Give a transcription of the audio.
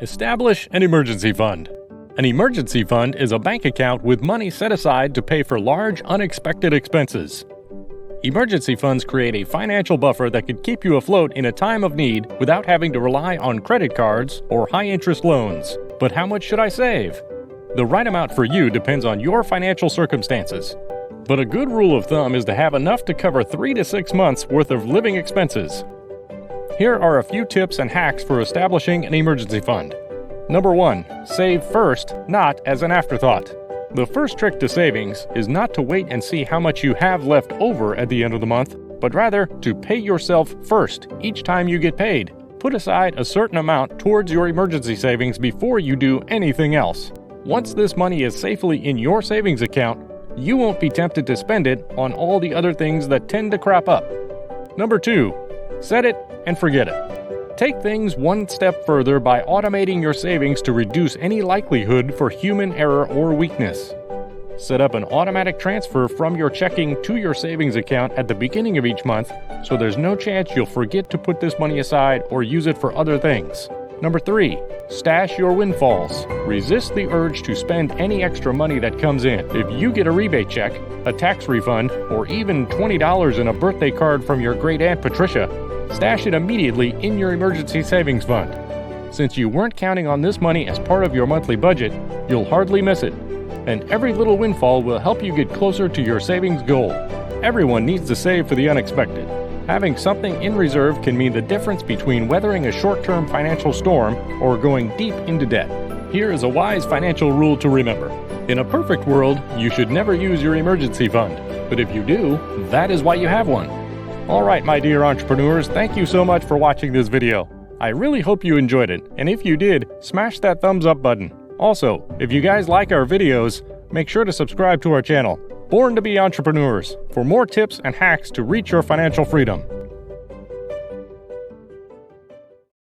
Establish an emergency fund. An emergency fund is a bank account with money set aside to pay for large, unexpected expenses. Emergency funds create a financial buffer that could keep you afloat in a time of need without having to rely on credit cards or high-interest loans. But how much should I save? The right amount for you depends on your financial circumstances. But a good rule of thumb is to have enough to cover 3 to 6 months worth of living expenses. Here are a few tips and hacks for establishing an emergency fund. Number 1. Save first, not as an afterthought. The first trick to savings is not to wait and see how much you have left over at the end of the month, but rather to pay yourself first each time you get paid. Put aside a certain amount towards your emergency savings before you do anything else. Once this money is safely in your savings account, you won't be tempted to spend it on all the other things that tend to crop up. Number 2. Set it and forget it. Take things one step further by automating your savings to reduce any likelihood for human error or weakness. Set up an automatic transfer from your checking to your savings account at the beginning of each month, so there's no chance you'll forget to put this money aside or use it for other things. Number 3. Stash your windfalls. Resist the urge to spend any extra money that comes in. If you get a rebate check, a tax refund, or even $20 in a birthday card from your great Aunt Patricia, stash it immediately in your emergency savings fund. Since you weren't counting on this money as part of your monthly budget, you'll hardly miss it. And every little windfall will help you get closer to your savings goal. Everyone needs to save for the unexpected. Having something in reserve can mean the difference between weathering a short-term financial storm or going deep into debt. Here is a wise financial rule to remember. In a perfect world, you should never use your emergency fund. But if you do, that is why you have one. Alright, my dear entrepreneurs, thank you so much for watching this video. I really hope you enjoyed it, and if you did, smash that thumbs up button. Also, if you guys like our videos, make sure to subscribe to our channel, Born to be Entrepreneurs, for more tips and hacks to reach your financial freedom.